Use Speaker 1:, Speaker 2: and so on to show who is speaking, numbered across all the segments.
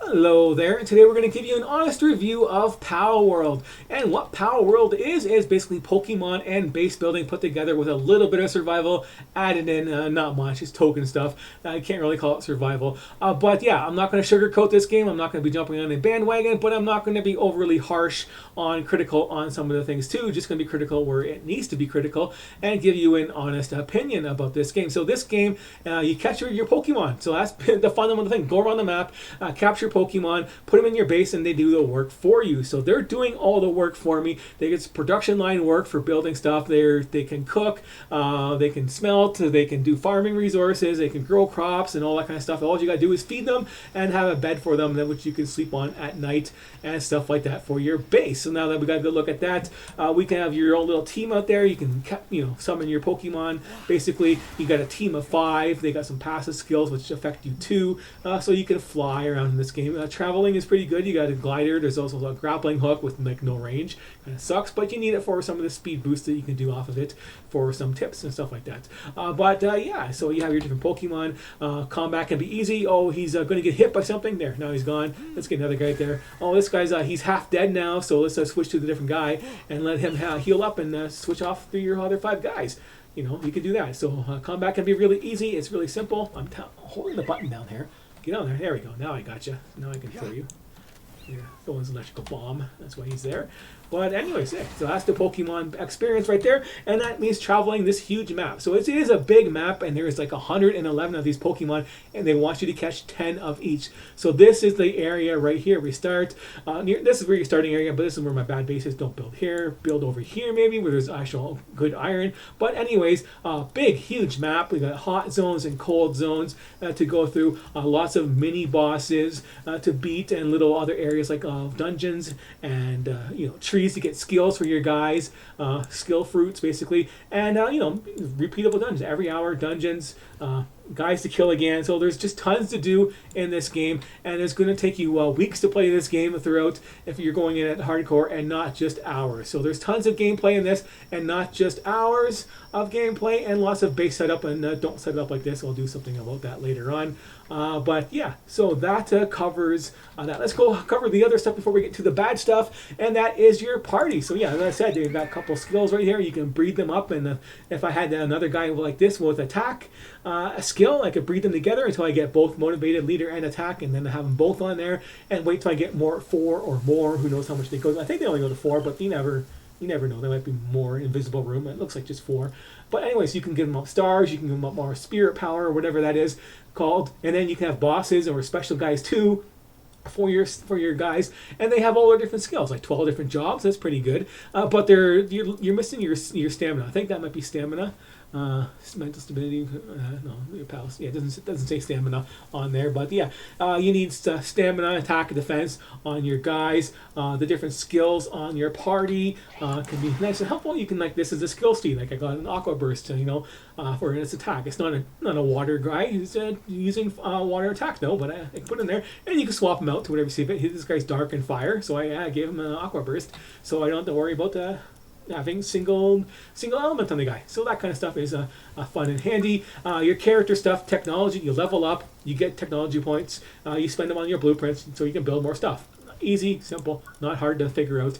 Speaker 1: Hello there, and today we're going to give you an honest review of PalWorld. And what PalWorld is basically Pokemon and base building put together with a little bit of survival added in, not much, it's token stuff. I can't really call it survival. But yeah, I'm not going to sugarcoat this game, I'm not going to be jumping on a bandwagon, but I'm not going to be overly harsh on critical on some of the things too, just going to be critical where it needs to be critical and give you an honest opinion about this game. So this game, you catch your Pokemon, so that's the fundamental thing. Go around the map, capture Pokemon, put them in your base, and they do the work for you. So they're doing all the work for me. They get production line work for building stuff. They can cook, they can smelt, they can do farming resources, they can grow crops and all that kind of stuff. All you gotta do is feed them and have a bed for them, which you can sleep on at night and stuff like that for your base. So now that we got a good look at that, we can have your own little team out there. You can summon your Pokemon. Basically, you got a team of 5. They got some passive skills which affect you too, so you can fly around in this game. Traveling is pretty good. You got a glider. There's also a grappling hook with like no range. Kind of sucks, but you need it for some of the speed boost that you can do off of it for some tips and stuff like that. Yeah, so you have your different Pokemon. Combat can be easy. Oh, he's going to get hit by something. There, now he's gone. Let's get another guy right there. Oh, this guy's he's half dead now, so let's switch to the different guy and let him heal up and switch off through your other 5 guys. You can do that. So combat can be really easy. It's really simple. I'm holding the button down here. Get on there. There we go. Now I got you. Now I can throw you. Yeah, throw his electrical bomb. That's why he's there. But anyways, yeah, so that's the Pokemon experience right there, and that means traveling this huge map. So it is a big map, and there's like 111 of these Pokemon, and they want you to catch 10 of each. So this is the area right here. We start, this is where your starting area, but this is where my bad base is. Don't build here, build over here maybe, where there's actual good iron. But anyways, big, huge map. We got hot zones and cold zones to go through, lots of mini bosses to beat, and little other areas like dungeons and, trees to get skills for your guys, skill fruits basically, and repeatable dungeons every hour, dungeons, guys to kill again. So there's just tons to do in this game, and it's going to take you weeks to play this game throughout if you're going in at hardcore, and not just hours. So there's tons of gameplay in this, and not just hours of gameplay, and lots of base setup, and don't set it up like this. I'll do something about that later on. But yeah, so that covers that. Let's go cover the other stuff before we get to the bad stuff, and that is your party. So yeah, as I said, they've got a couple skills right here. You can breed them up, and if I had another guy like this with attack, a skill, I could breed them together until I get both motivated, leader, and attack, and then have them both on there, and wait till I get 4 or more. Who knows how much they go? I think they only go to 4, but you never know. There might be more invisible room. It looks like just 4. But anyways, you can give them up stars, you can give them up more spirit power, or whatever that is called, and then you can have bosses or special guys too for your guys, and they have all their different skills, like 12 different jobs. That's pretty good. But you're missing your stamina. I think that might be stamina. Mental stability, no, your pals. Yeah, it doesn't say stamina on there, but yeah, you need stamina, attack, and defense on your guys. The different skills on your party can be nice and helpful. You can, like, this is a skill tree. Like I got an aqua burst, for its attack. It's not a water guy. He's using water attack, no, but I can put it in there, and you can swap him out to whatever you see fit. This guy's dark and fire, so I gave him an aqua burst, so I don't have to worry about having single element on the guy. So that kind of stuff is fun and handy. Your character stuff, technology, you level up, you get technology points, you spend them on your blueprints so you can build more stuff. Easy, simple, not hard to figure out.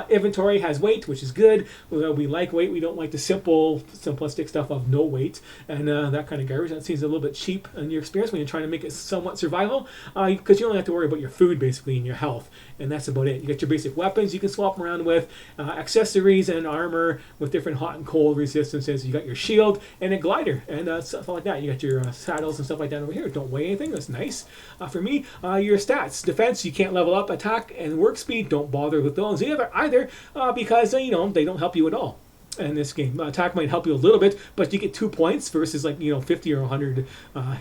Speaker 1: Inventory has weight, which is good. We like weight. We don't like the simplistic stuff of no weight and that kind of garbage. That seems a little bit cheap in your experience when you're trying to make it somewhat survival, because you only have to worry about your food basically and your health, and that's about it. You got your basic weapons you can swap around with, accessories and armor with different hot and cold resistances. You got your shield and a glider and stuff like that. You got your saddles and stuff like that over here. Don't weigh anything. That's nice. For me, your stats, defense, you can't level up. Attack and work speed, don't bother with those either, because they don't help you at all in this game. Attack might help you a little bit, but you get 2 points versus 50 or 100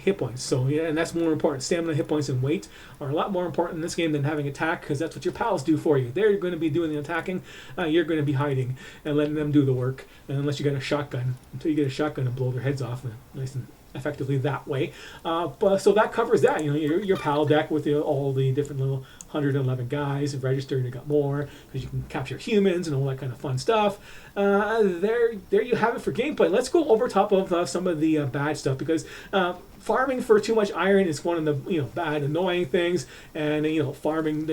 Speaker 1: hit points. So yeah, and that's more important. Stamina, hit points, and weight are a lot more important in this game than having attack, because that's what your pals do for you. They're going to be doing the attacking. You're going to be hiding and letting them do the work. And unless you got a shotgun, until you get a shotgun and blow their heads off, nice and effectively that way. But so that covers that. Your PAL deck with all the different little 111 guys registered. You got more because you can capture humans and all that kind of fun stuff. There you have it for gameplay. Let's go over top of some of the bad stuff, because farming for too much iron is one of the bad, annoying things, and farming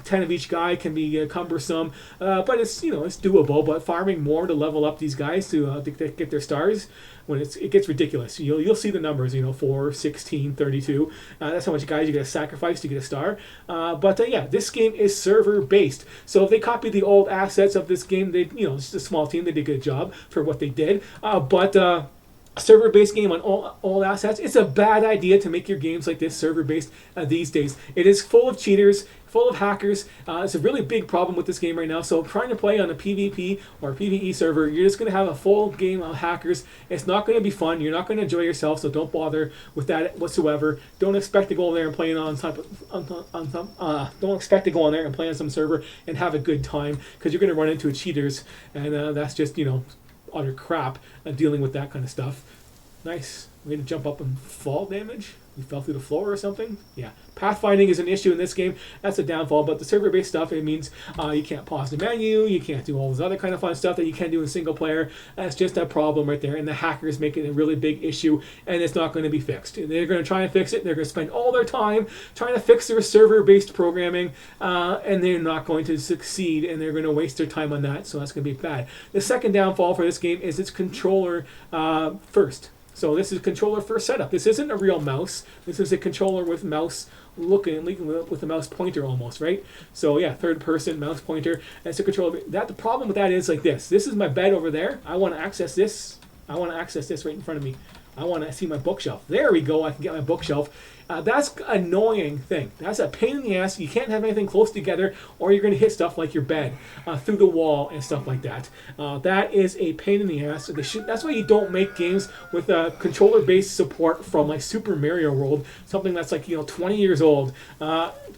Speaker 1: 10 of each guy can be cumbersome, but it's it's doable. But farming more to level up these guys to get their stars, when it gets ridiculous. You'll see the numbers, 4, 16, 32. That's how much guys you got to sacrifice to get a star. But yeah, this game is server based. So if they copy the old assets of this game, they it's a small team. They did a good job for what they did. But server-based game on all assets, it's a bad idea to make your games like this server-based these days. It is full of cheaters, full of hackers. It's a really big problem with this game right now. So trying to play on a PvP or PvE server, you're just going to have a full game of hackers. It's not going to be fun. You're not going to enjoy yourself, so don't bother with that whatsoever. Don't expect to go in there and play on don't expect to go on there and play on some server and have a good time, because you're going to run into cheaters, and that's just utter crap dealing with that kind of stuff. Nice way to jump up and fall damage. You fell through the floor or something. Yeah, pathfinding is an issue in this game. That's a downfall. But the server-based stuff, it means you can't pause the menu, you can't do all this other kind of fun stuff that you can do in single player. That's just a problem right there, and the hackers make it a really big issue, and it's not going to be fixed. They're going to try and fix it. They're going to spend all their time trying to fix their server-based programming, and they're not going to succeed, and they're going to waste their time on that. So that's going to be bad. The second downfall for this game is its controller first. So this is a controller first setup. This isn't a real mouse. This is a controller with mouse looking with a mouse pointer almost, right? So yeah, third person mouse pointer. That's a controller. The problem with that is like this. This is my bed over there. I want to access this. I want to access this right in front of me. I want to see my bookshelf. There we go. I can get my bookshelf. That's an annoying thing. That's a pain in the ass. You can't have anything close together, or you're going to hit stuff like your bed through the wall and stuff like that. That is a pain in the ass. That's why you don't make games with controller-based support from like Super Mario World, something that's like 20 years old.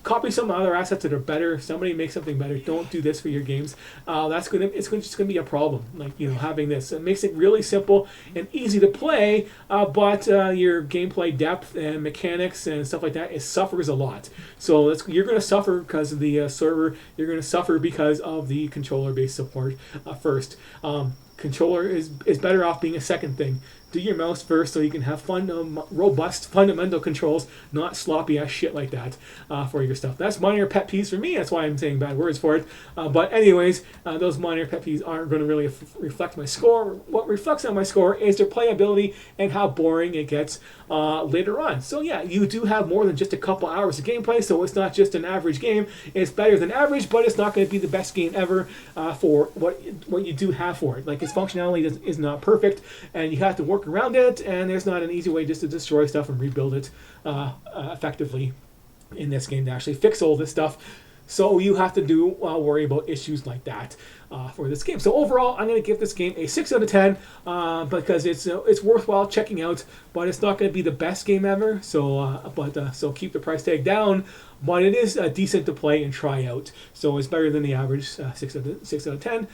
Speaker 1: Copy some other assets that are better. Somebody make something better. Don't do this for your games. It's just gonna be a problem. Like having this, it makes it really simple and easy to play, but your gameplay depth and mechanics and stuff like that, it suffers a lot. So you're going to suffer because of the server. You're going to suffer because of the controller-based support first. Controller is better off being a second thing. Do your mouse first so you can have fun, robust, fundamental controls, not sloppy ass shit like that for your stuff. That's minor pet peeves for me. That's why I'm saying bad words for it. But anyways, those minor pet peeves aren't going to really reflect my score. What reflects on my score is their playability and how boring it gets later on. So yeah, you do have more than just a couple hours of gameplay, so it's not just an average game. It's better than average, but it's not going to be the best game ever for what you do have for it. Like, its functionality is not perfect, and you have to work around it, and there's not an easy way just to destroy stuff and rebuild it effectively in this game to actually fix all this stuff. So you have to worry about issues like that for this game. So overall, I'm going to give this game a 6 out of 10 because it's worthwhile checking out, but it's not going to be the best game ever. So so keep the price tag down. But it is decent to play and try out. So it's better than the average 6 out of 10.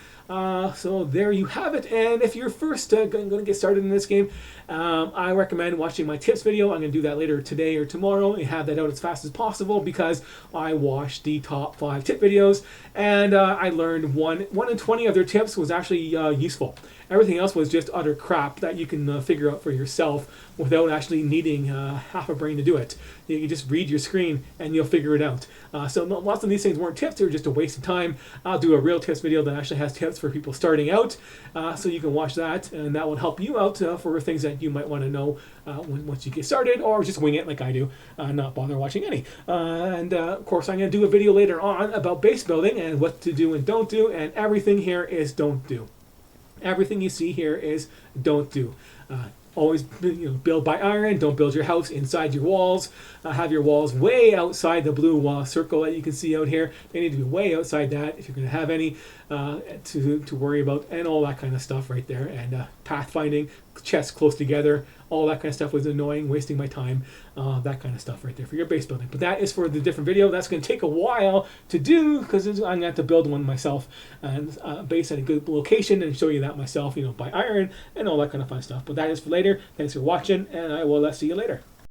Speaker 1: So there you have it. And if you're first going to get started in this game, I recommend watching my tips video. I'm going to do that later today or tomorrow and have that out as fast as possible, because I watched the top 5 tip videos, and I learned 1 in 20 of their tips was actually useful. Everything else was just utter crap that you can figure out for yourself without actually needing half a brain to do it. You can just read your screen and you'll figure it out. So lots of these things weren't tips, they were just a waste of time. I'll do a real tips video that actually has tips for people starting out, so you can watch that, and that will help you out for things that you might want to know once you get started, or just wing it like I do, not bother watching any. And of course, I'm going to do a video later on about base building and what to do and don't do, and everything here is don't do. Everything you see here is don't do. Always build by iron. Don't build your house inside your walls. Have your walls way outside the blue circle that you can see out here. They need to be way outside that if you're going to have any to worry about, and all that kind of stuff right there. And pathfinding, chests close together, all that kind of stuff was annoying, wasting my time, that kind of stuff right there for your base building. But that is for the different video. That's going to take a while to do because I'm going to have to build one myself and base at a good location and show you that myself, by iron and all that kind of fun stuff. But that is for later. Thanks for watching, and I will see you later.